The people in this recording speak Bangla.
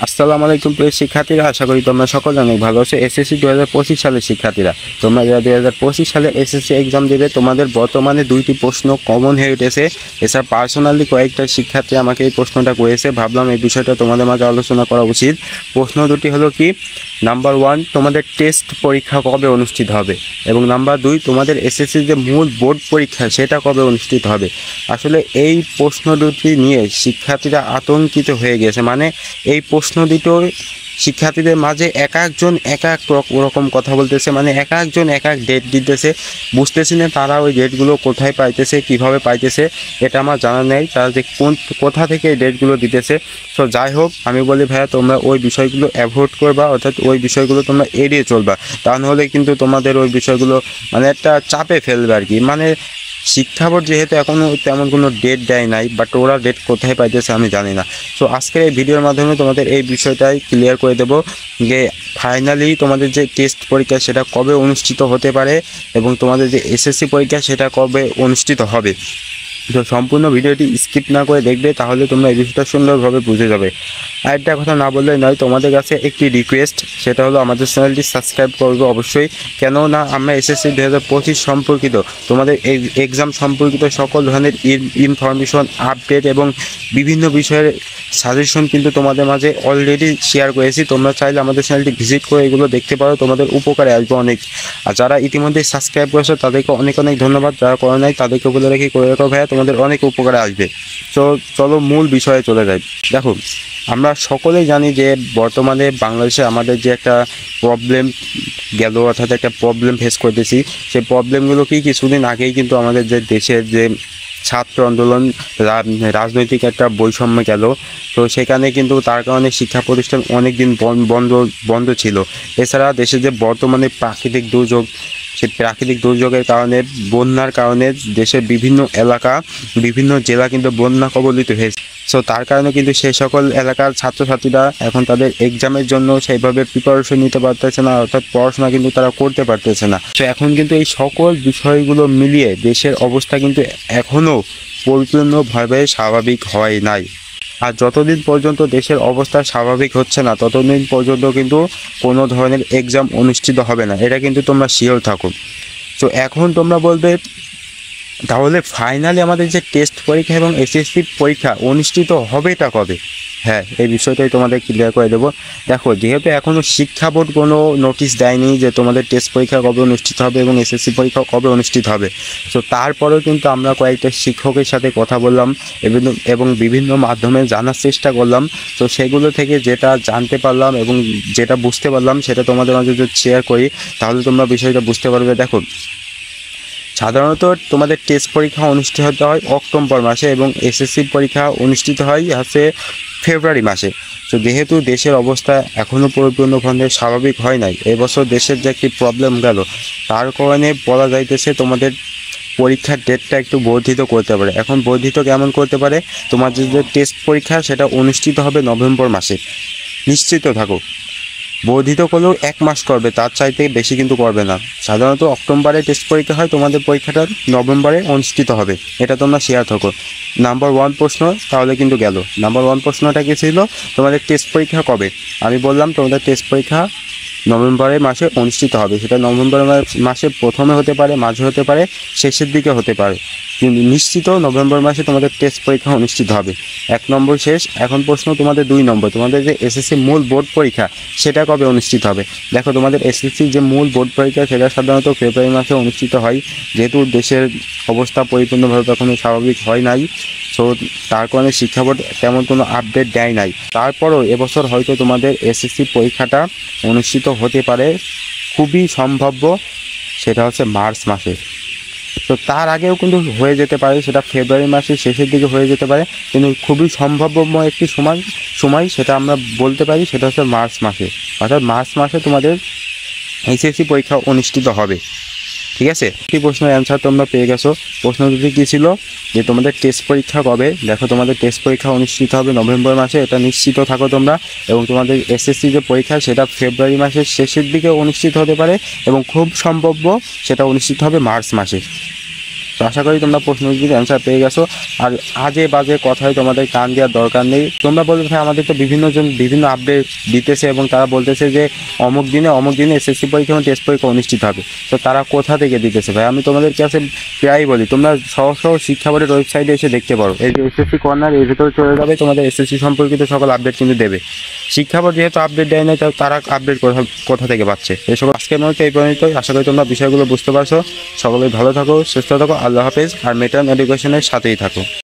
আসসালামু আলাইকুম প্রিয় শিক্ষার্থীরা, আশা করি তোমরা সকলে অনেক ভালো আছো। এসএসসি 2025 সালের শিক্ষার্থীরা, তোমরা যারা 2025 সালে এসএসসি এক্সাম দেবে, তোমাদের বর্তমানে দুইটি প্রশ্ন কমন হয়ে উঠেছে। এছাড়া পার্সোনালি কয়েকটা শিক্ষার্থী আমাকে এই প্রশ্নটা করেছে, ভাবলাম এই বিষয়টা তোমাদের মাঝে আলোচনা করা উচিত। প্রশ্ন দুটি হলো কি, নাম্বার 1, তোমাদের টেস্ট পরীক্ষা কবে অনুষ্ঠিত হবে, এবং নাম্বার 2, তোমাদের এসএসসি যে মূল বোর্ড পরীক্ষা সেটা কবে অনুষ্ঠিত হবে। আসলে এই প্রশ্ন দুটি নিয়ে শিক্ষার্থীরা আতঙ্কিত হয়ে গেছে। মানে এই প্রশ্ন দুটো শিক্ষার্থীদের মাঝে এক একজন এক এক রকম কথা বলতেছে, মানে এক একজন এক এক ডেট দিতেছে। বুঝতেছি না তারা ওই ডেটগুলো কোথায় পাইতেছে, কিভাবে পাইতেছে, এটা আমার জানা নেই। তারা যে কোথা থেকে এই ডেটগুলো দিতেছে। তো যাই হোক, আমি বলি ভাইয়া, তোমরা ওই বিষয়গুলো অ্যাভয়েড করবা, অর্থাৎ ওই বিষয়গুলো তোমরা এড়িয়ে চলবা। তা নাহলে কিন্তু তোমাদের ওই বিষয়গুলো মানে একটা চাপে ফেলবে আর কি। মানে শিক্ষা বোর্ড যেহেতু এখনও তেমন কোনো ডেট দেয় নাই, বাট ওরা ডেট কোথায় পাইতেছে আমি জানি না। সো আজকের এই ভিডিওর মাধ্যমে তোমাদের এই বিষয়টাই ক্লিয়ার করে দেবো যে ফাইনালি তোমাদের যে টেস্ট পরীক্ষা সেটা কবে অনুষ্ঠিত হতে পারে, এবং তোমাদের যে এসএসসি পরীক্ষা সেটা কবে অনুষ্ঠিত হবে। তো সম্পূর্ণ ভিডিওটি স্কিপ না করে দেখবে, তাহলে তোমরা এই বিষয়টা সুন্দরভাবে বুঝে যাবে। আর একটা কথা না বললে নয়, তোমাদের কাছে একটি রিকোয়েস্ট, সেটা হলো আমাদের চ্যানেলটি সাবস্ক্রাইব করবে অবশ্যই। কেননা আমরা এসএসসি 2025 সম্পর্কিত, তোমাদের এক্সাম সম্পর্কিত সকল ধরনের ইনফরমেশন, আপডেট এবং বিভিন্ন বিষয়ের সাজেশন কিন্তু তোমাদের মাঝে অলরেডি শেয়ার করেছি। তোমরা চাইলে আমাদের চ্যানেলটি ভিজিট করে এগুলো দেখতে পারো, তোমাদের উপকারে আসবে অনেক। আর যারা ইতিমধ্যে সাবস্ক্রাইব করেছো তাদেরকে অনেক অনেক ধন্যবাদ, যারা করে নাই তাদেরকে বলে রাখি করে রাখো ভাইয়া, তোমাদের অনেক উপকারে আসবে। তো চলো মূল বিষয়ে চলে যাই। দেখো, আমরা সকলেই জানি যে বর্তমানে বাংলাদেশে আমাদের যে একটা প্রবলেম গেল, অর্থাৎ একটা প্রবলেম ফেস করতেছি। সেই প্রবলেমগুলো কি, কিছুদিন আগেই কিন্তু আমাদের যে দেশের যে ছাত্র আন্দোলন, রাজনৈতিক একটা বৈষম্য গেল। তো সেখানে কিন্তু তার কারণে শিক্ষা প্রতিষ্ঠান অনেক দিন বন্ধ ছিল। এছাড়া দেশে যে বর্তমানে প্রাকৃতিক দুর্যোগ, সেই প্রাকৃতিক দুর্যোগের কারণে, বন্যার কারণে দেশের বিভিন্ন এলাকা, বিভিন্ন জেলা কিন্তু বন্যা কবলিত হয়েছে। সো তার কারণে কিন্তু সেই সকল এলাকার ছাত্রছাত্রীরা এখন তাদের এক্সামের জন্য সেইভাবে প্রিপারেশন নিতে পারতেছে না, অর্থাৎ পড়াশোনা কিন্তু তারা করতে পারতেছে না। তো এখন কিন্তু এই সকল বিষয়গুলো মিলিয়ে দেশের অবস্থা কিন্তু এখনও পরিপূর্ণভাবে স্বাভাবিক হয় নাই। আর যতদিন পর্যন্ত দেশের অবস্থা স্বাভাবিক হচ্ছে না, ততদিন পর্যন্ত কিন্তু কোনো ধরনের এক্সাম অনুষ্ঠিত হবে না, এটা কিন্তু তোমরা শিওর থাকো। তো এখন তোমরা বলবে, তাহলে ফাইনালি আমাদের যে টেস্ট পরীক্ষা এবং এসএসসি পরীক্ষা অনুষ্ঠিত হবেটা কবে? হ্যাঁ, এই বিষয়টাই তোমাদের ক্লিয়ার করে দেবো। দেখো, যেহেতু এখনও শিক্ষা বোর্ড কোনো নোটিশ দেয়নি যে তোমাদের টেস্ট পরীক্ষা কবে অনুষ্ঠিত হবে এবং এসএসসি পরীক্ষা কবে অনুষ্ঠিত হবে, তো তারপরেও কিন্তু আমরা কয়েকটা শিক্ষকের সাথে কথা বললাম এবং বিভিন্ন মাধ্যমে জানার চেষ্টা করলাম। তো সেগুলো থেকে যেটা জানতে পারলাম এবং যেটা বুঝতে পারলাম সেটা তোমাদের মাঝে যদি শেয়ার করি, তাহলে তোমরা বিষয়টা বুঝতে পারবে। দেখো, সাধারণত তোমাদের টেস্ট পরীক্ষা অনুষ্ঠিত হয় অক্টোবর মাসে এবং এসএসসি পরীক্ষা অনুষ্ঠিত হয় ফেব্রুয়ারি মাসে। তো যেহেতু দেশের অবস্থা এখনও পরিপূর্ণভাবে স্বাভাবিক হয় নাই, এবছর দেশের যে একটি প্রবলেম গেল, তার কারণে বলা যাইতেছে তোমাদের পরীক্ষার ডেটটা একটু বর্ধিত করতে পারে। এখন বর্ধিত কেমন করতে পারে, তোমাদের যে টেস্ট পরীক্ষা সেটা অনুষ্ঠিত হবে নভেম্বর মাসে, নিশ্চিত থাকো। বর্ধিত করলেও 1 মাস করবে, তার চাইতে বেশি কিন্তু করবে না। সাধারণত অক্টোবরে টেস্ট পরীক্ষা হয়, তোমাদের পরীক্ষাটা নভেম্বরে অনুষ্ঠিত হবে, এটা তোমরা শেয়ার থাকো। নাম্বার 1 প্রশ্ন তাহলে কিন্তু গেল। নাম্বার 1 প্রশ্নটা কি ছিল, তোমাদের টেস্ট পরীক্ষা কবে? আমি বললাম তোমাদের টেস্ট পরীক্ষা নভেম্বরের মাসে অনুষ্ঠিত হবে। সেটা নভেম্বর মাসে প্রথমে হতে পারে, মাঝে হতে পারে, শেষের দিকে হতে পারে, কিন্তু নিশ্চিত নভেম্বর মাসে তোমাদের টেস্ট পরীক্ষা অনুষ্ঠিত হবে। 1 নম্বর শেষ। এখন প্রশ্ন তোমাদের 2 নম্বর, তোমাদের যে এসএসসি মূল বোর্ড পরীক্ষা সেটা কবে অনুষ্ঠিত হবে? দেখো, তোমাদের এসএসসি যে মূল বোর্ড পরীক্ষা সেটা সাধারণত ফেব্রুয়ারি মাসে অনুষ্ঠিত হয়। যেহেতু দেশের অবস্থা পরিপূর্ণভাবে এখনও স্বাভাবিক হয় নাই, সো তার কারণে শিক্ষা বোর্ড তেমন কোনো আপডেট দেয় নাই। তারপরও এবছর হয়তো তোমাদের এসএসসি পরীক্ষাটা অনুষ্ঠিত হতে পারে, খুবই সম্ভাব্য, সেটা হচ্ছে মার্চ মাসে। তো তার আগেও কিন্তু হয়ে যেতে পারে, সেটা ফেব্রুয়ারি মাসের শেষের দিকে হয়ে যেতে পারে, কিন্তু খুবই সম্ভাব্যময় একটি সময় সেটা আমরা বলতে পারি, সেটা হচ্ছে মার্চ মাসে। অর্থাৎ মার্চ মাসে তোমাদের এসএসসি পরীক্ষা অনুষ্ঠিত হবে। ঠিক আছে, কি প্রশ্নের অ্যান্সার তোমরা পেয়ে গেছো। প্রশ্ন দুটি কী ছিল, যে তোমাদের টেস্ট পরীক্ষা কবে? দেখো, তোমাদের টেস্ট পরীক্ষা অনুষ্ঠিত হবে নভেম্বর মাসে, এটা নিশ্চিত থাকো তোমরা। এবং তোমাদের এসএসসি যে পরীক্ষা সেটা ফেব্রুয়ারি মাসের শেষের দিকে অনুষ্ঠিত হতে পারে এবং খুব সম্ভাব্য সেটা অনুষ্ঠিত হবে মার্চ মাসে। তো আশা করি তোমরা প্রশ্নগুলির অ্যান্সার পেয়ে গেছো। আর আজে বাজে কথায় তোমাদের কান দেওয়ার দরকার নেই। তোমরা বলবে ভাই আমাদের তো বিভিন্ন আপডেট দিতেছে এবং তারা বলতেছে যে অমুক দিনে এসএসসি পরীক্ষা এবং টেস্ট পরীক্ষা অনুষ্ঠিত হবে। তো তারা কোথা থেকে দিতেছে ভাই? আমি তোমাদের কাছে প্রায়ই বলি তোমরা সহ শিক্ষা বোর্ডের ওয়েবসাইটে এসে দেখতে পারো। এই যে এসএসসি কর্নার, এর ভিতরে চলে যাবে, তোমাদের এসএসসি সম্পর্কিত সকল আপডেট কিন্তু দেবে। শিক্ষা বোর্ড যেহেতু আপডেট দেয় নাই, তারা আপডেট কোথা থেকে পাচ্ছে? এই সকল আজকের মধ্যে এই পর্যন্তই। আশা করি তোমরা বিষয়গুলো বুঝতে পারছো। সকলে ভালো থাকো, সুস্থ থাকো, আল্লাহ হাফেজ। আর মেটার্ন এডুকেশনের সাথেই থাকো।